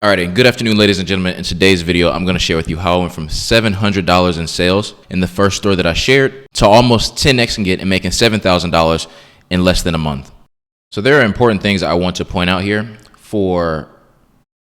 All right, and good afternoon, ladies and gentlemen. In today's video, I'm going to share with you how I went from $700 in sales in the first store that I shared to almost 10x and making $7,000 in less than a month. So there are important things I want to point out here for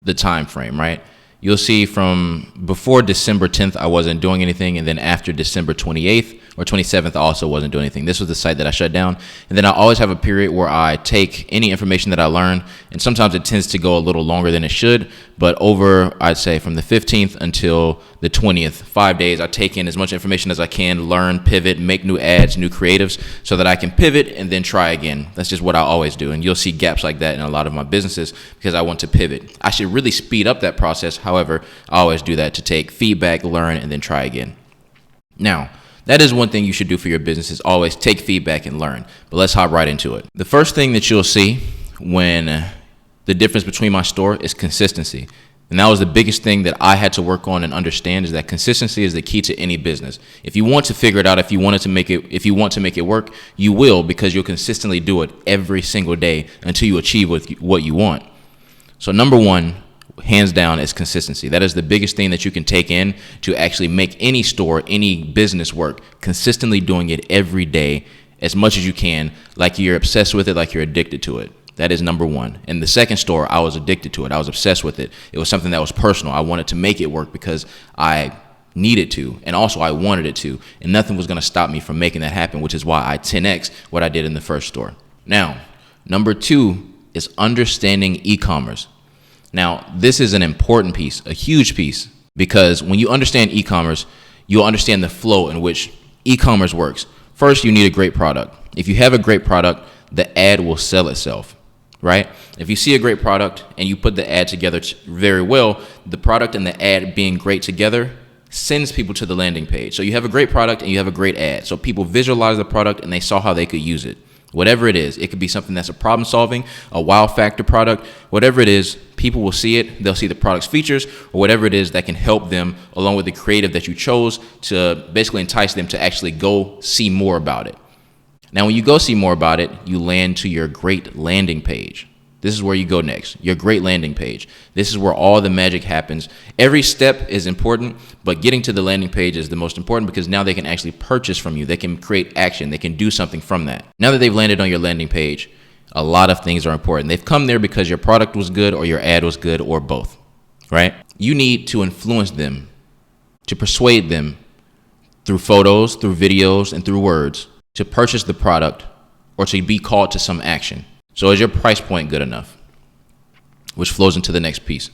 the time frame, right? You'll see from before December 10th, I wasn't doing anything. And then after December 28th or 27th, I also wasn't doing anything. This was the site that I shut down. And then I always have a period where I take any information that I learn. And sometimes it tends to go a little longer than it should. But over, I'd say from the 15th until the 20th, 5 days, I take in as much information as I can, learn, pivot, make new ads, new creatives, so that I can pivot and then try again. That's just what I always do. And you'll see gaps like that in a lot of my businesses because I want to pivot. I should really speed up that process. However, I always do that to take feedback, learn, and then try again. Now, that is one thing you should do for your business is always take feedback and learn. But let's hop right into it. The first thing that you'll see when the difference between my store is consistency. And that was the biggest thing that I had to work on and understand, is that consistency is the key to any business. If you want to figure it out, if you want to make it work, you will, because you'll consistently do it every single day until you achieve what you want. So number one, hands down, is consistency. That is the biggest thing that you can take in to actually make any store, any business work. Consistently doing it every day as much as you can, like you're obsessed with it, like you're addicted to it. That is number one. In the second store, I was addicted to it. I was obsessed with it. It was something that was personal. I wanted to make it work because I needed to, and also I wanted it to, and nothing was going to stop me from making that happen, which is why I 10x what I did in the first store. Now, number two is understanding e-commerce. Now, this is an important piece, a huge piece, because when you understand e-commerce, you'll understand the flow in which e-commerce works. First, you need a great product. If you have a great product, the ad will sell itself, right? If you see a great product and you put the ad together very well, the product and the ad being great together sends people to the landing page. So you have a great product and you have a great ad. So people visualize the product and they saw how they could use it. Whatever it is, it could be something that's a problem solving, a wow factor product, whatever it is, people will see it. They'll see the product's features or whatever it is that can help them, along with the creative that you chose, to basically entice them to actually go see more about it. Now, when you go see more about it, you land to your great landing page. This is where you go next, your great landing page. This is where all the magic happens. Every step is important, but getting to the landing page is the most important, because now they can actually purchase from you. They can create action. They can do something from that. Now that they've landed on your landing page, a lot of things are important. They've come there because your product was good or your ad was good or both, right? You need to influence them, to persuade them through photos, through videos, and through words to purchase the product or to be called to some action. So is your price point good enough? Which flows into the next piece.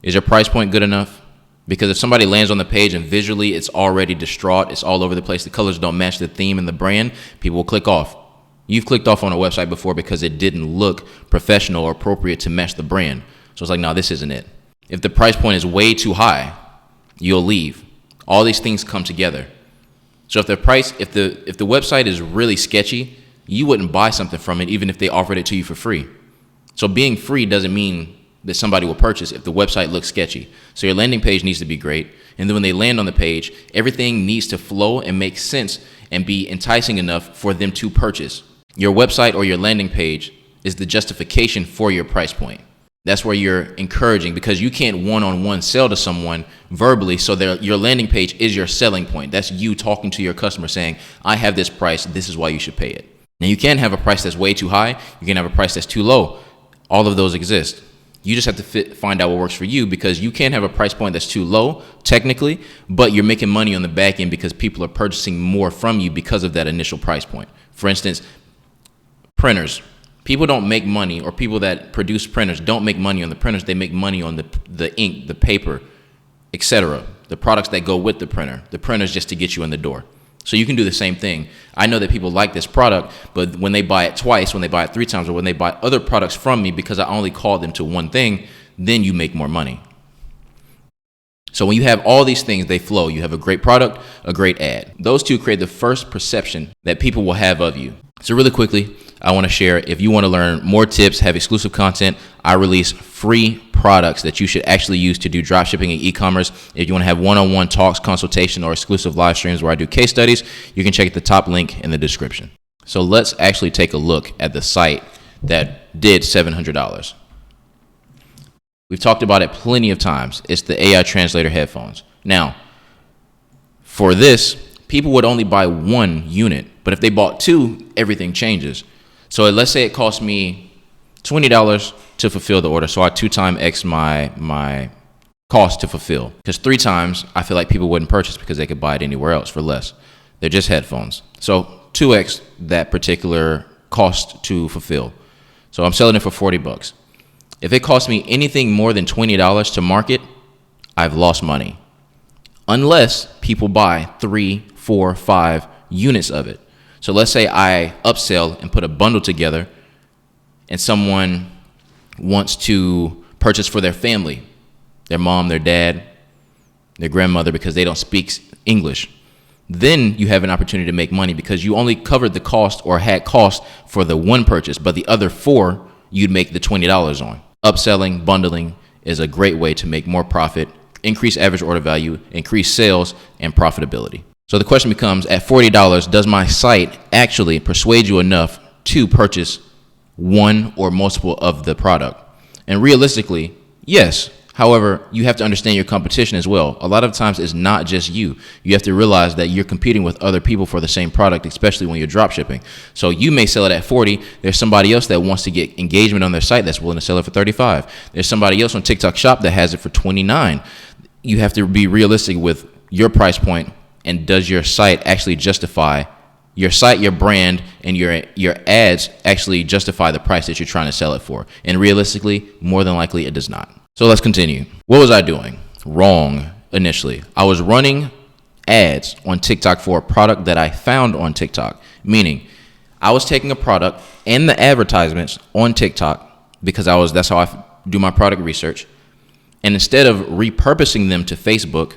Is your price point good enough? Because if somebody lands on the page and visually it's already distraught, it's all over the place, the colors don't match the theme and the brand, people will click off. You've clicked off on a website before because it didn't look professional or appropriate to match the brand. So it's like, no, this isn't it. If the price point is way too high, you'll leave. All these things come together. So if the website is really sketchy, you wouldn't buy something from it even if they offered it to you for free. So being free doesn't mean that somebody will purchase if the website looks sketchy. So your landing page needs to be great. And then when they land on the page, everything needs to flow and make sense and be enticing enough for them to purchase. Your website or your landing page is the justification for your price point. That's where you're encouraging, because you can't one-on-one sell to someone verbally. So your landing page is your selling point. That's you talking to your customer saying, I have this price. This is why you should pay it. Now, you can have a price that's way too high. You can have a price that's too low. All of those exist. You just have to find out what works for you, because you can have a price point that's too low, technically, but you're making money on the back end because people are purchasing more from you because of that initial price point. For instance, printers. People don't make money, or people that produce printers don't make money on the printers. They make money on the ink, the paper, etc. The products that go with the printer. The printer's just to get you in the door. So you can do the same thing. I know that people like this product, but when they buy it twice, when they buy it 3 times, or when they buy other products from me because I only called them to one thing, then you make more money. So when you have all these things, they flow. You have a great product, a great ad. Those two create the first perception that people will have of you. So really quickly, I want to share, if you want to learn more tips, have exclusive content, I release free products that you should actually use to do dropshipping and e-commerce. If you want to have one-on-one talks, consultation, or exclusive live streams where I do case studies, you can check the top link in the description. So let's actually take a look at the site that did $700. We've talked about it plenty of times. It's the AI translator headphones. Now, for this, people would only buy one unit, but if they bought two, everything changes. So let's say it cost me $20 to fulfill the order. So I 2x my cost to fulfill, because 3 times I feel like people wouldn't purchase because they could buy it anywhere else for less. They're just headphones. So 2x that particular cost to fulfill. So I'm selling it for $40. If it costs me anything more than $20 to market, I've lost money. Unless people buy 3, 4, 5 units of it. So let's say I upsell and put a bundle together and someone wants to purchase for their family, their mom, their dad, their grandmother, because they don't speak English. Then you have an opportunity to make money because you only covered the cost or had cost for the one purchase, but the other 4 you'd make the $20 on. Upselling, bundling is a great way to make more profit, increase average order value, increase sales and profitability. So the question becomes, at $40, does my site actually persuade you enough to purchase one or multiple of the product? And realistically, yes. However, you have to understand your competition as well. A lot of times it's not just you. You have to realize that you're competing with other people for the same product, especially when you're drop shipping. So you may sell it at 40. There's somebody else that wants to get engagement on their site that's willing to sell it for 35. There's somebody else on TikTok Shop that has it for 29. You have to be realistic with your price point, and does your site actually justify your site, your brand, and your ads actually justify the price that you're trying to sell it for? And realistically, more than likely it does not. So let's continue. What was I doing wrong initially? I was running ads on TikTok for a product that I found on TikTok, meaning I was taking a product and the advertisements on TikTok because that's how I do my product research. And instead of repurposing them to Facebook,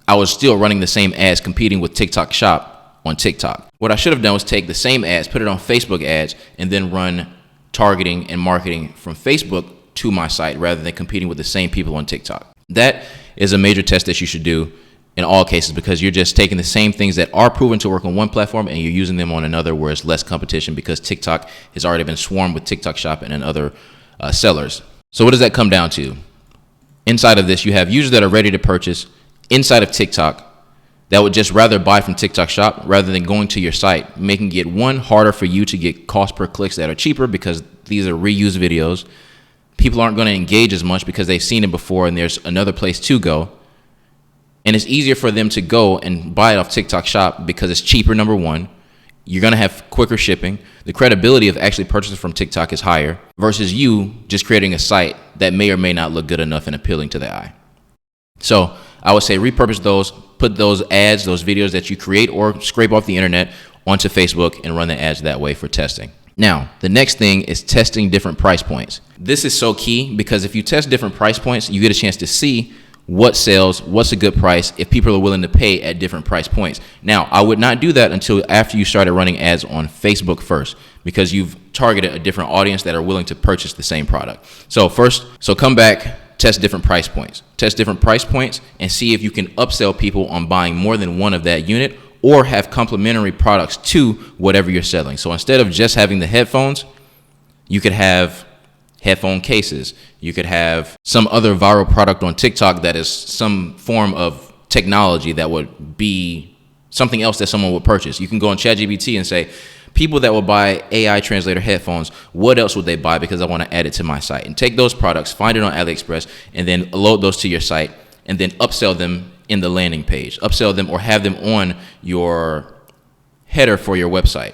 I was still running the same ads competing with TikTok Shop on TikTok. What I should have done was take the same ads, put it on Facebook ads, and then run targeting and marketing from Facebook to my site rather than competing with the same people on TikTok. That is a major test that you should do in all cases, because you're just taking the same things that are proven to work on one platform and you're using them on another where it's less competition, because TikTok has already been swarmed with TikTok Shop and other sellers. So what does that come down to? Inside of this, you have users that are ready to purchase inside of TikTok that would just rather buy from TikTok Shop rather than going to your site, making it, one, harder for you to get cost per clicks that are cheaper because these are reused videos. People aren't going to engage as much because they've seen it before and there's another place to go. And it's easier for them to go and buy it off TikTok Shop because it's cheaper, number one. You're going to have quicker shipping. The credibility of actually purchasing from TikTok is higher versus you just creating a site that may or may not look good enough and appealing to the eye. So I would say repurpose those, put those ads, those videos that you create or scrape off the internet onto Facebook and run the ads that way for testing. Now, the next thing is testing different price points. This is so key because if you test different price points, you get a chance to see what sells, what's a good price, if people are willing to pay at different price points. Now, I would not do that until after you started running ads on Facebook first, because you've targeted a different audience that are willing to purchase the same product. So come back, test different price points. Test different price points and see if you can upsell people on buying more than one of that unit, or have complementary products to whatever you're selling. So instead of just having the headphones, you could have headphone cases. You could have some other viral product on TikTok that is some form of technology that would be something else that someone would purchase. You can go on ChatGPT and say, people that will buy AI translator headphones, what else would they buy because I want to add it to my site? And take those products, find it on AliExpress, and then load those to your site, and then upsell them in the landing page. Upsell them or have them on your header for your website.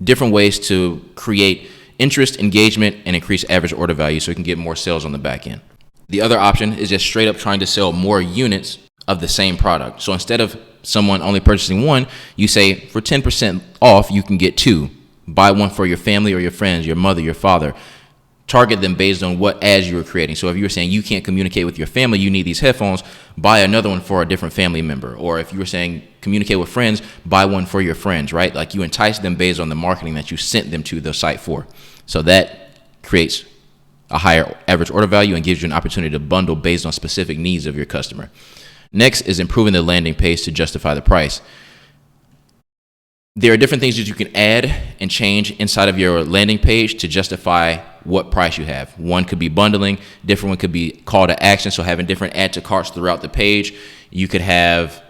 Different ways to create interest, engagement, and increase average order value so you can get more sales on the back end. The other option is just straight up trying to sell more units of the same product. So instead of someone only purchasing one, you say for 10% off, you can get 2. Buy one for your family or your friends, your mother, your father. Target them based on what ads you were creating. So if you were saying you can't communicate with your family, you need these headphones, buy another one for a different family member. Or if you were saying communicate with friends, buy one for your friends, right? Like you entice them based on the marketing that you sent them to the site for. So that creates a higher average order value and gives you an opportunity to bundle based on specific needs of your customer. Next is improving the landing page to justify the price. There are different things that you can add and change inside of your landing page to justify what price you have. One could be bundling, different one could be call to action, so having different add to carts throughout the page. You could have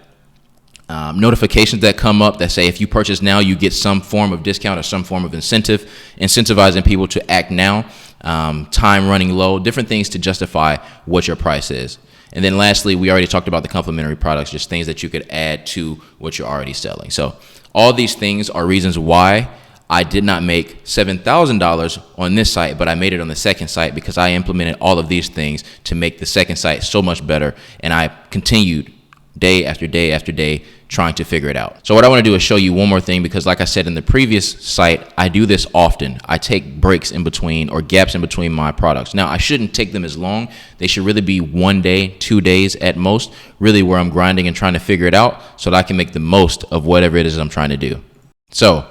notifications that come up that say if you purchase now, you get some form of discount or some form of incentive, incentivizing people to act now, time running low, different things to justify what your price is. And then lastly, we already talked about the complementary products, just things that you could add to what you're already selling. So all these things are reasons why I did not make $7,000 on this site, but I made it on the second site because I implemented all of these things to make the second site so much better. And I continued day after day after day trying to figure it out. So what I want to do is show you one more thing, because like I said in the previous site, I do this often. I take breaks in between or gaps in between my products. Now, I shouldn't take them as long. They should really be 1 day, 2 days at most, really where I'm grinding and trying to figure it out so that I can make the most of whatever it is I'm trying to do. So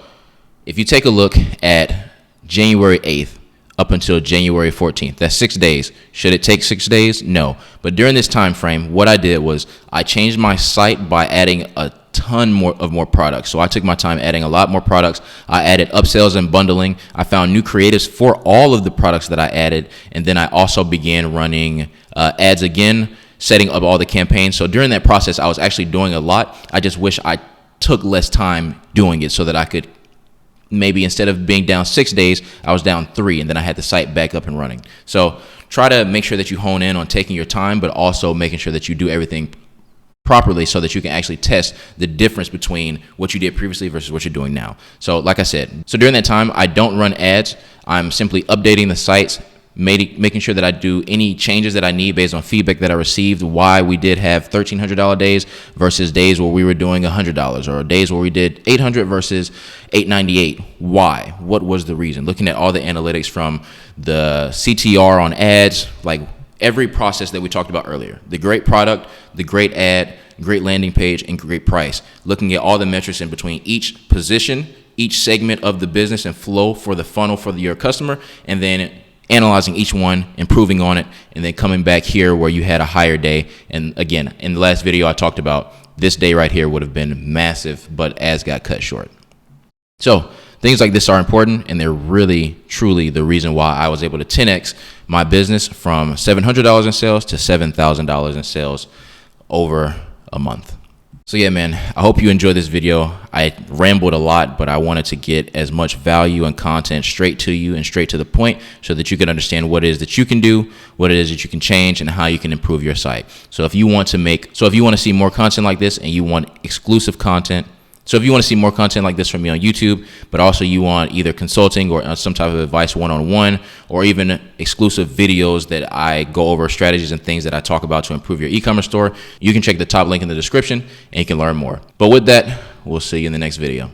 if you take a look at January 8th, up until January 14th. That's 6 days. Should it take 6 days? No. But during this time frame, what I did was I changed my site by adding a ton more products. So I took my time adding a lot more products. I added upsells and bundling. I found new creatives for all of the products that I added. And then I also began running ads again, setting up all the campaigns. So during that process, I was actually doing a lot. I just wish I took less time doing it so that I could maybe instead of being down 6 days, I was down 3, and then I had the site back up and running. So try to make sure that you hone in on taking your time, but also making sure that you do everything properly so that you can actually test the difference between what you did previously versus what you're doing now. So like I said, so during that time, I don't run ads. I'm simply updating the sites, making sure that I do any changes that I need based on feedback that I received, why we did have $1,300 days versus days where we were doing $100, or days where we did $800 versus $898. Why? What was the reason? Looking at all the analytics from the CTR on ads, like every process that we talked about earlier, the great product, the great ad, great landing page, and great price. Looking at all the metrics in between each position, each segment of the business and flow for the funnel for your customer, and then analyzing each one, improving on it, and then coming back here where you had a higher day. And again, in the last video, I talked about this day right here would have been massive, but ads got cut short. So things like this are important, and they're really, truly the reason why I was able to 10x my business from $700 in sales to $7,000 in sales over a month. So yeah, man, I hope you enjoyed this video. I rambled a lot, but I wanted to get as much value and content straight to you and straight to the point so that you can understand what it is that you can do, what it is that you can change, and how you can improve your site. So if you want to see more content like this and you want exclusive content, so if you want to see more content like this from me on YouTube, but also you want either consulting or some type of advice one-on-one, or even exclusive videos that I go over strategies and things that I talk about to improve your e-commerce store, you can check the top link in the description and you can learn more. But with that, we'll see you in the next video.